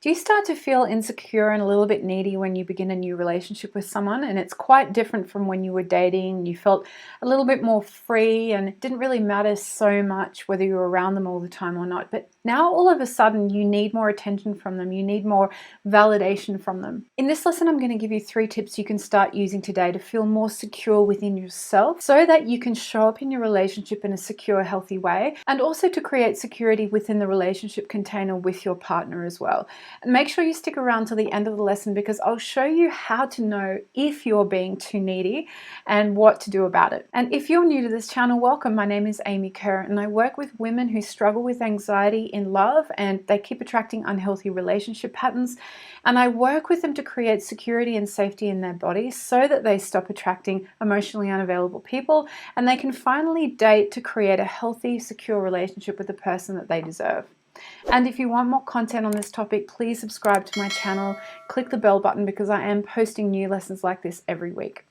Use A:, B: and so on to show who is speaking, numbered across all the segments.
A: Do you start to feel insecure and a little bit needy when you begin a new relationship with someone? And it's quite different from when you were dating. You felt a little bit more free and it didn't really matter so much whether you were around them all the time or not. But now all of a sudden you need more attention from them. You need more validation from them. In this lesson, I'm going to give you 3 tips you can start using today to feel more secure within yourself so that you can show up in your relationship in a secure, healthy way, and also to create security within the relationship container with your partner as well. And make sure you stick around till the end of the lesson because I'll show you how to know if you're being too needy and what to do about it. And if you're new to this channel, welcome. My name is Kerr and I work with women who struggle with anxiety in love and they keep attracting unhealthy relationship patterns. And I work with them to create security and safety in their body so that they stop attracting emotionally unavailable people and they can finally date to create a healthy, secure relationship with the person that they deserve. And if you want more content on this topic, please subscribe to my channel, click the bell button because I am posting new lessons like this every week.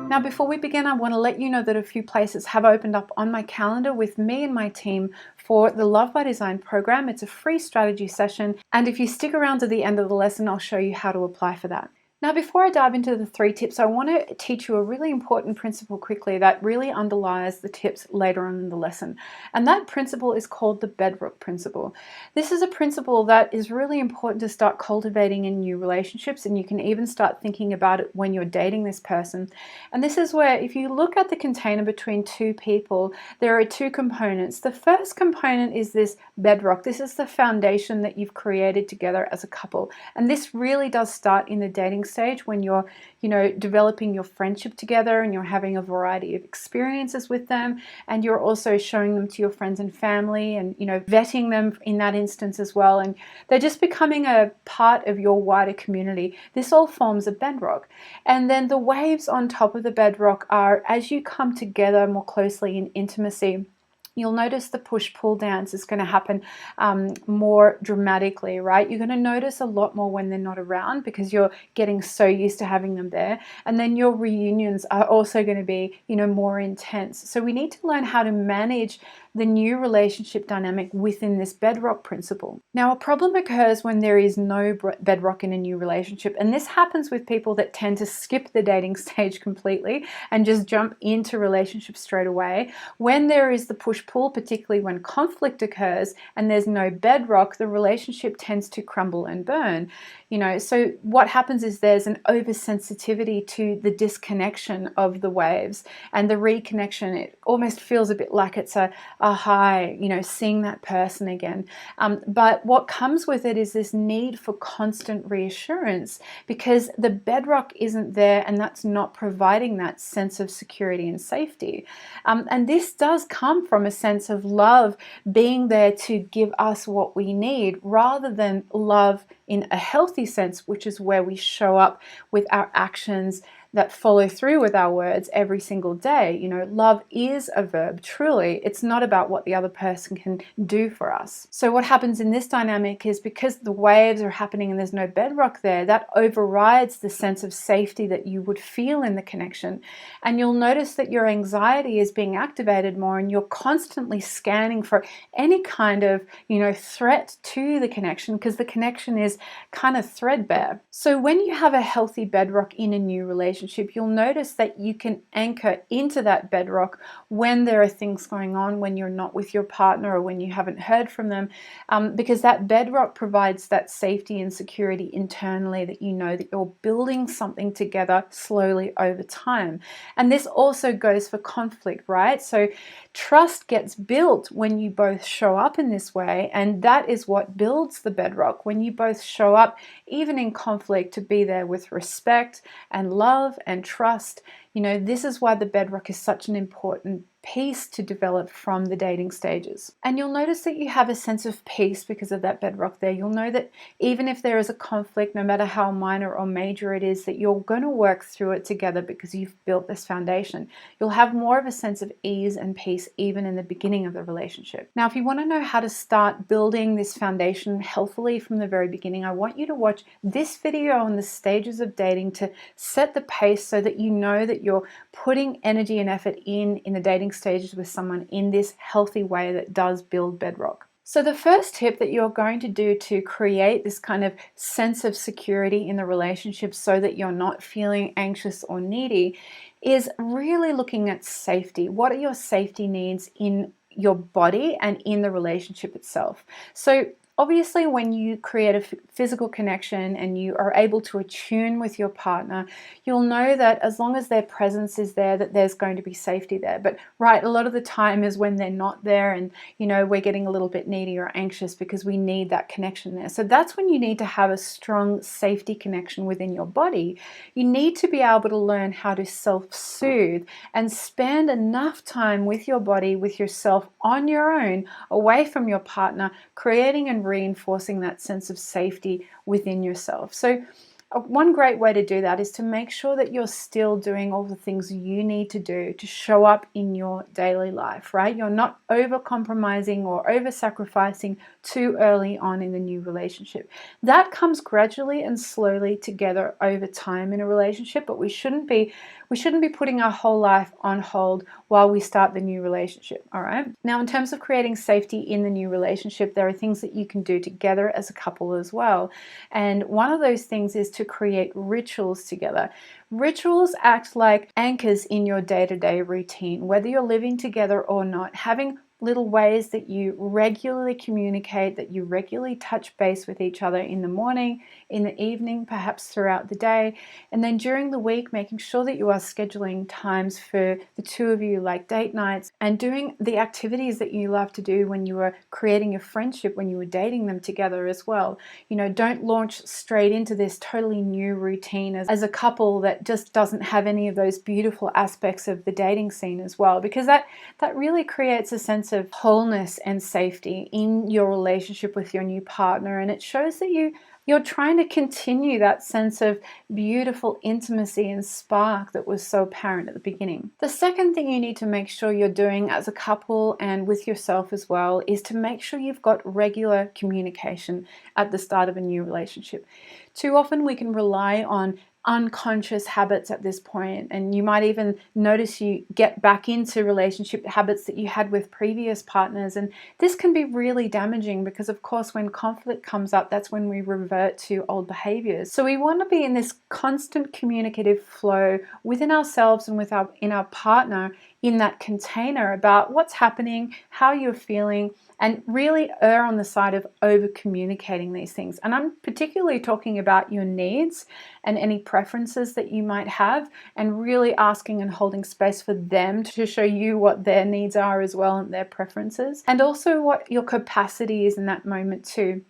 A: Now, before we begin, I want to let you know that a few places have opened up on my calendar with me and my team for the Love by Design program. It's a free strategy session, and if you stick around to the end of the lesson, I'll show you how to apply for that. Now, before I dive into the 3 tips, I want to teach you a really important principle quickly that really underlies the tips later on in the lesson. And that principle is called the bedrock principle. This is a principle that is really important to start cultivating in new relationships, and you can even start thinking about it when you're dating this person. And this is where, if you look at the container between 2 people, there are 2 components. The first component is this bedrock. This is the foundation that you've created together as a couple. And this really does start in the dating stage when you're, developing your friendship together and you're having a variety of experiences with them, and you're also showing them to your friends and family and, vetting them in that instance as well. And they're just becoming a part of your wider community. This all forms a bedrock. And then the waves on top of the bedrock are, as you come together more closely in intimacy, you'll notice the push-pull dance is going to happen more dramatically, right? You're going to notice a lot more when they're not around because you're getting so used to having them there. And then your reunions are also going to be, more intense. So we need to learn how to manage the new relationship dynamic within this bedrock principle. Now, a problem occurs when there is no bedrock in a new relationship, and this happens with people that tend to skip the dating stage completely and just jump into relationships straight away. When there is the push-pull, particularly when conflict occurs and there's no bedrock, the relationship tends to crumble and burn. So what happens is there's an oversensitivity to the disconnection of the waves, and the reconnection, it almost feels a bit like it's a high, seeing that person again. But what comes with it is this need for constant reassurance because the bedrock isn't there, and that's not providing that sense of security and safety. And this does come from a sense of love being there to give us what we need rather than love in a healthy sense, which is where we show up with our actions that follow through with our words every single day. Love is a verb, truly. It's not about what the other person can do for us. So what happens in this dynamic is because the waves are happening and there's no bedrock there, that overrides the sense of safety that you would feel in the connection. And you'll notice that your anxiety is being activated more and you're constantly scanning for any kind of, threat to the connection because the connection is kind of threadbare. So when you have a healthy bedrock in a new relationship, you'll notice that you can anchor into that bedrock when there are things going on, when you're not with your partner or when you haven't heard from them, because that bedrock provides that safety and security internally that that you're building something together slowly over time. And this also goes for conflict, right? So trust gets built when you both show up in this way, and that is what builds the bedrock. When you both show up, even in conflict, to be there with respect and love and trust. This is why the bedrock is such an important piece to develop from the dating stages. And you'll notice that you have a sense of peace because of that bedrock there. You'll know that even if there is a conflict, no matter how minor or major it is, that you're going to work through it together because you've built this foundation. You'll have more of a sense of ease and peace even in the beginning of the relationship. Now, if you want to know how to start building this foundation healthily from the very beginning, I want you to watch this video on the stages of dating to set the pace so that you know that you're putting energy and effort in the dating stages with someone in this healthy way that does build bedrock. So the first tip that you're going to do to create this kind of sense of security in the relationship so that you're not feeling anxious or needy is really looking at safety. What are your safety needs in your body and in the relationship itself? So obviously, when you create a physical connection and you are able to attune with your partner, you'll know that as long as their presence is there, that there's going to be safety there. But right, a lot of the time is when they're not there and, we're getting a little bit needy or anxious because we need that connection there. So that's when you need to have a strong safety connection within your body. You need to be able to learn how to self-soothe and spend enough time with your body, with yourself on your own, away from your partner, creating and reinforcing that sense of safety within yourself. So one great way to do that is to make sure that you're still doing all the things you need to do to show up in your daily life, right? You're not over compromising or over sacrificing too early on in the new relationship. That comes gradually and slowly together over time in a relationship, but we shouldn't be putting our whole life on hold while we start the new relationship, all right? Now, in terms of creating safety in the new relationship, there are things that you can do together as a couple as well. And one of those things is to create rituals together. Rituals act like anchors in your day-to-day routine, whether you're living together or not. Having little ways that you regularly communicate, that you regularly touch base with each other in the morning, in the evening, perhaps throughout the day, and then during the week, making sure that you are scheduling times for the two of you, like date nights, and doing the activities that you love to do when you were creating your friendship, when you were dating them together as well. Don't launch straight into this totally new routine as a couple that just doesn't have any of those beautiful aspects of the dating scene as well, because that really creates a sense of wholeness and safety in your relationship with your new partner, and it shows that you're trying to continue that sense of beautiful intimacy and spark that was so apparent at the beginning. The second thing you need to make sure you're doing as a couple and with yourself as well is to make sure you've got regular communication at the start of a new relationship. Too often we can rely on unconscious habits at this point, and you might even notice you get back into relationship habits that you had with previous partners, and this can be really damaging because, of course, when conflict comes up, that's when we revert to old behaviors. So we want to be in this constant communicative flow within ourselves and in our partner, in that container about what's happening, how you're feeling, and really err on the side of over communicating these things. And I'm particularly talking about your needs and any preferences that you might have, and really asking and holding space for them to show you what their needs are as well and their preferences, and also what your capacity is in that moment too.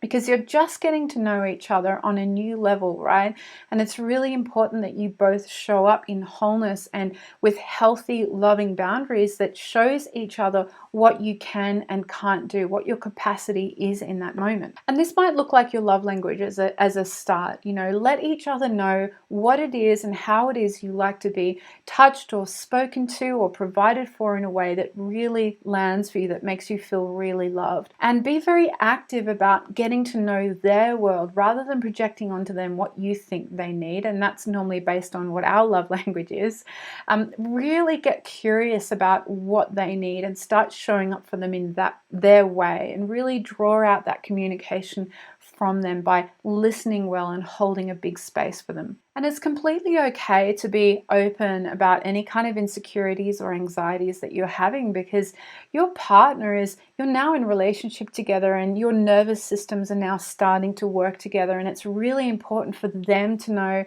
A: Because you're just getting to know each other on a new level, right? And it's really important that you both show up in wholeness and with healthy, loving boundaries that shows each other what you can and can't do, what your capacity is in that moment. And this might look like your love language as a start. Let each other know what it is and how it is you like to be touched or spoken to or provided for in a way that really lands for you, that makes you feel really loved. And be very active about getting to know their world rather than projecting onto them what you think they need. And that's normally based on what our love language is. Really get curious about what they need and start showing up for them in their way, and really draw out that communication from them by listening well and holding a big space for them. And it's completely okay to be open about any kind of insecurities or anxieties that you're having, because your partner you're now in relationship together and your nervous systems are now starting to work together, and it's really important for them to know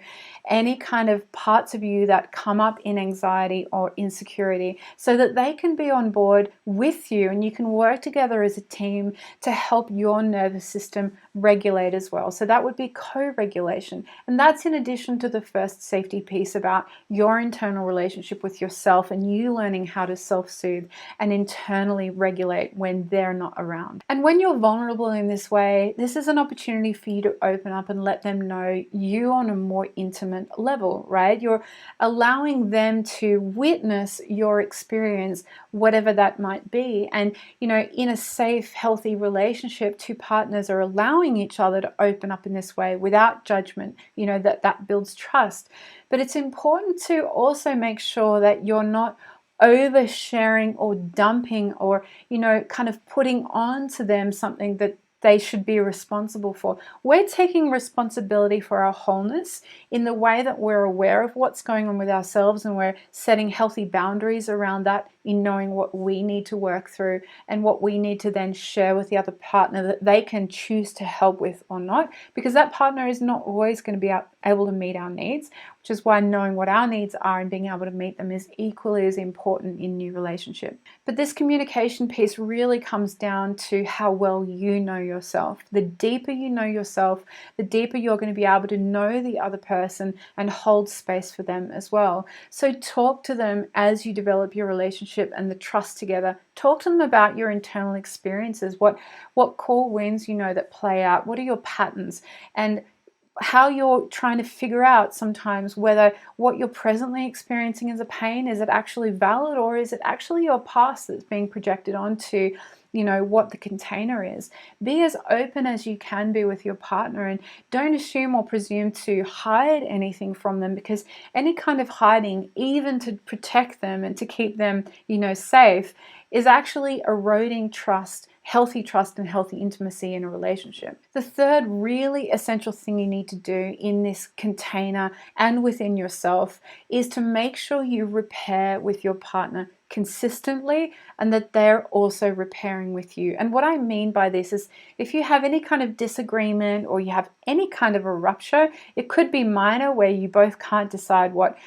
A: any kind of parts of you that come up in anxiety or insecurity, so that they can be on board with you and you can work together as a team to help your nervous system regulate as well. So that would be co-regulation, and that's in addition to the first safety piece about your internal relationship with yourself and you learning how to self-soothe and internally regulate when they're not around. And when you're vulnerable in this way, this is an opportunity for you to open up and let them know you on a more intimate level, right? You're allowing them to witness your experience, whatever that might be. And, in a safe, healthy relationship, two partners are allowing each other to open up in this way without judgment, that builds trust. But it's important to also make sure that you're not oversharing or dumping or, kind of putting on to them something that they should be responsible for. We're taking responsibility for our wholeness in the way that we're aware of what's going on with ourselves, and we're setting healthy boundaries around that in knowing what we need to work through and what we need to then share with the other partner that they can choose to help with or not, because that partner is not always going to be able to meet our needs, which is why knowing what our needs are and being able to meet them is equally as important in new relationship. But this communication piece really comes down to how well you know yourself. The deeper you know yourself, the deeper you're going to be able to know the other person and hold space for them as well. So talk to them as you develop your relationship and the trust together. Talk to them about your internal experiences, what core wounds that play out, what are your patterns, and how you're trying to figure out sometimes whether what you're presently experiencing as a pain, is it actually valid, or is it actually your past that's being projected onto what the container is. Be as open as you can be with your partner, and don't assume or presume to hide anything from them, because any kind of hiding, even to protect them and to keep them safe, is actually eroding trust, healthy trust and healthy intimacy in a relationship. The third really essential thing you need to do in this container and within yourself is to make sure you repair with your partner consistently, and that they're also repairing with you. And what I mean by this is, if you have any kind of disagreement or you have any kind of a rupture, it could be minor where you both can't decide what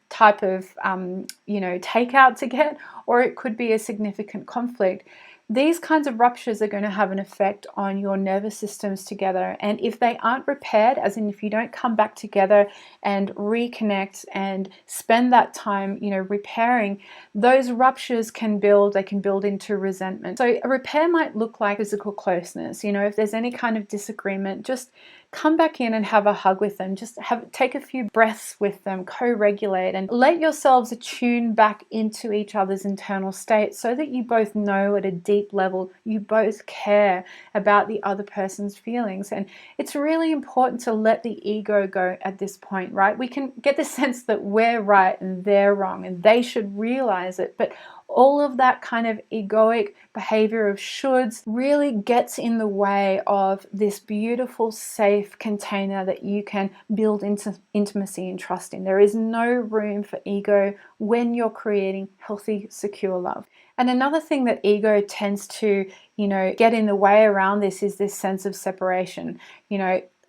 A: type of takeout to get, or it could be a significant conflict. These kinds of ruptures are going to have an effect on your nervous systems together. And if they aren't repaired, as in if you don't come back together and reconnect and spend that time, repairing, those ruptures can build, they can build into resentment. So a repair might look like physical closeness. If there's any kind of disagreement, just come back in and have a hug with them. Just take a few breaths with them, co-regulate, and let yourselves attune back into each other's internal state, so that you both know at a deep level you both care about the other person's feelings. And it's really important to let the ego go at this point, right? We can get the sense that we're right and they're wrong and they should realize it, but all of that kind of egoic behavior of shoulds really gets in the way of this beautiful, safe container that you can build into intimacy and trust in. There is no room for ego when you're creating healthy, secure love. And another thing that ego tends to, get in the way around this is this sense of separation.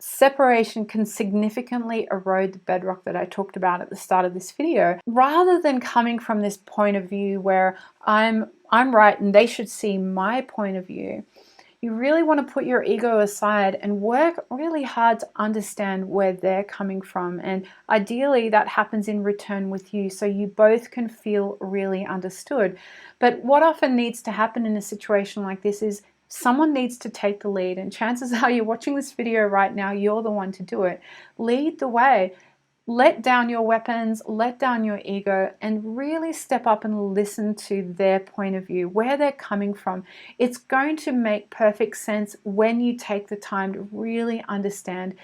A: Separation can significantly erode the bedrock that I talked about at the start of this video. Rather than coming from this point of view where I'm right and they should see my point of view, you really want to put your ego aside and work really hard to understand where they're coming from. And ideally that happens in return with you, so you both can feel really understood. But what often needs to happen in a situation like this is someone needs to take the lead, and chances are you're watching this video right now, you're the one to do it. Lead the way. Let down your weapons, let down your ego, and really step up and listen to their point of view, where they're coming from. It's going to make perfect sense when you take the time to really understand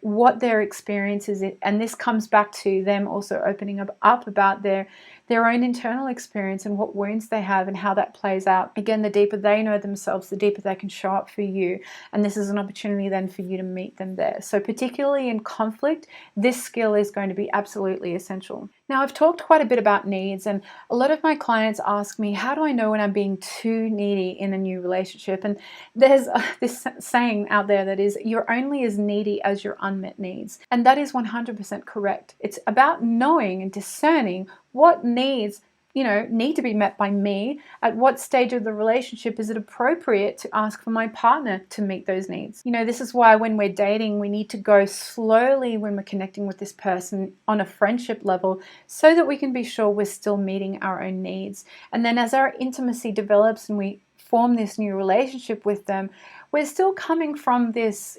A: what their experience is. And this comes back to them also opening up about their own internal experience and what wounds they have and how that plays out. Again, the deeper they know themselves, the deeper they can show up for you. And this is an opportunity then for you to meet them there. So particularly in conflict, this skill is going to be absolutely essential. Now, I've talked quite a bit about needs, and a lot of my clients ask me, how do I know when I'm being too needy in a new relationship? And there's this saying out there that is, you're only as needy as your unmet needs. And that is 100% correct. It's about knowing and discerning what needs need to be met by me. At what stage of the relationship is it appropriate to ask for my partner to meet those needs? This is why when we're dating, we need to go slowly when we're connecting with this person on a friendship level, so that we can be sure we're still meeting our own needs. And then as our intimacy develops and we form this new relationship with them, we're still coming from this,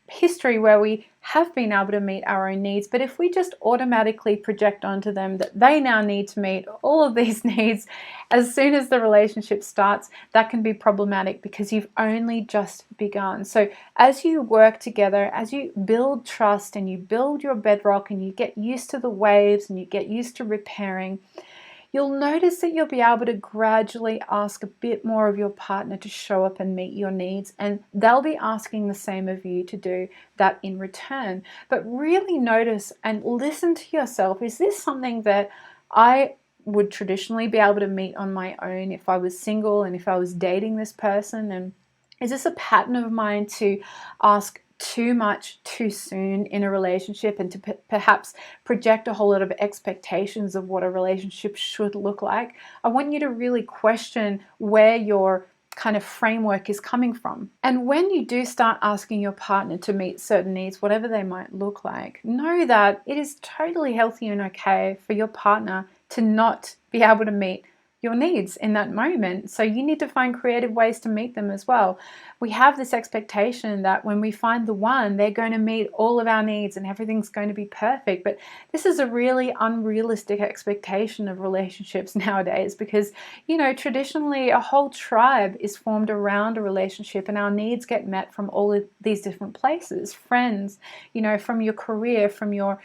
A: history where we have been able to meet our own needs. But if we just automatically project onto them that they now need to meet all of these needs as soon as the relationship starts, that can be problematic because you've only just begun. So as you work together, as you build trust and you build your bedrock and you get used to the waves and you get used to repairing, you'll notice that you'll be able to gradually ask a bit more of your partner to show up and meet your needs, and they'll be asking the same of you to do that in return. But really notice and listen to yourself. Is this something that I would traditionally be able to meet on my own if I was single and if I was dating this person? And is this a pattern of mine to ask too much too soon in a relationship and to perhaps project a whole lot of expectations of what a relationship should look like? I want you to really question where your kind of framework is coming from. And when you do start asking your partner to meet certain needs, whatever they might look like, know that it is totally healthy and okay for your partner to not be able to meet your needs in that moment. So you need to find creative ways to meet them as well. We have this expectation that when we find the one, they're going to meet all of our needs and everything's going to be perfect. But this is a really unrealistic expectation of relationships nowadays, because, you know, traditionally a whole tribe is formed around a relationship and our needs get met from all of these different places. Friends, you know, from your career, from your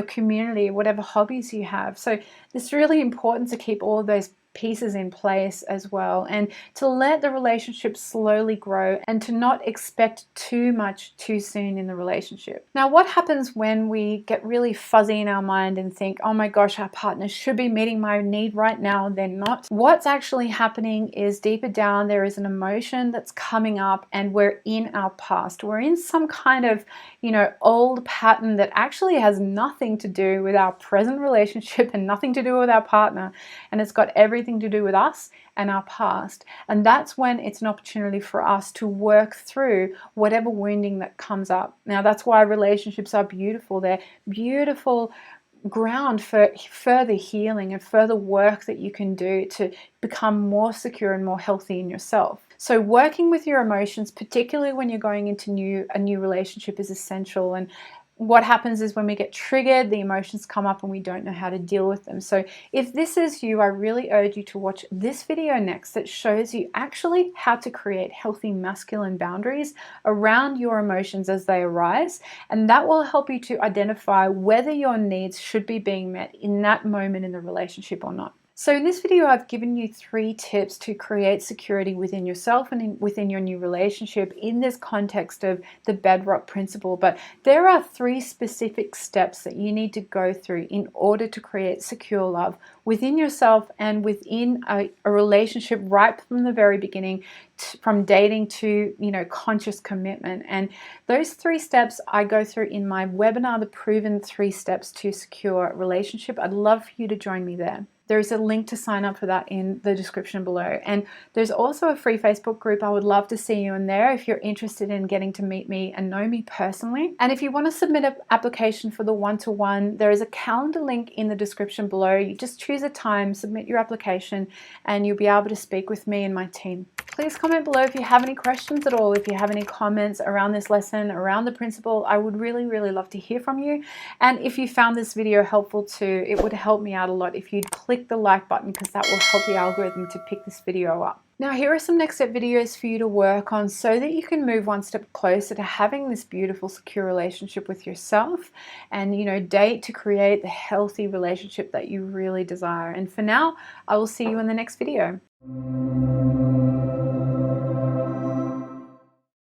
A: community, whatever hobbies you have. So it's really important to keep all of those pieces in place as well, and to let the relationship slowly grow and to not expect too much too soon in the relationship. Now, what happens when we get really fuzzy in our mind and think, oh my gosh, our partner should be meeting my need right now, they're not? What's actually happening is deeper down there is an emotion that's coming up and we're in our past. We're in some kind of, you know, old pattern that actually has nothing to do with our present relationship and nothing to do with our partner, and it's got everything to do with us and our past. And that's when it's an opportunity for us to work through whatever wounding that comes up. Now, that's why relationships are beautiful. They're beautiful ground for further healing and further work that you can do to become more secure and more healthy in yourself. So working with your emotions, particularly when you're going into a new relationship, is essential. And what happens is when we get triggered, the emotions come up and we don't know how to deal with them. So if this is you, I really urge you to watch this video next that shows you actually how to create healthy masculine boundaries around your emotions as they arise. And that will help you to identify whether your needs should be being met in that moment in the relationship or not. So in this video, I've given you 3 tips to create security within yourself and within your new relationship in this context of the bedrock principle. But there are 3 specific steps that you need to go through in order to create secure love within yourself and within a relationship right from the very beginning, from dating to, you know, conscious commitment. And those 3 steps I go through in my webinar, The Proven 3 Steps to Secure Relationship. I'd love for you to join me there. There is a link to sign up for that in the description below. And there's also a free Facebook group. I would love to see you in there if you're interested in getting to meet me and know me personally. And if you want to submit an application for the one-to-one, there is a calendar link in the description below. You just choose a time, submit your application, and you'll be able to speak with me and my team. Please comment below if you have any questions at all, if you have any comments around this lesson, around the principle. I would really, really love to hear from you. And if you found this video helpful too, it would help me out a lot if you'd click the like button, because that will help the algorithm to pick this video up. Now, here are some next step videos for you to work on so that you can move one step closer to having this beautiful, secure relationship with yourself and, you know, date to create the healthy relationship that you really desire. And for now, I will see you in the next video.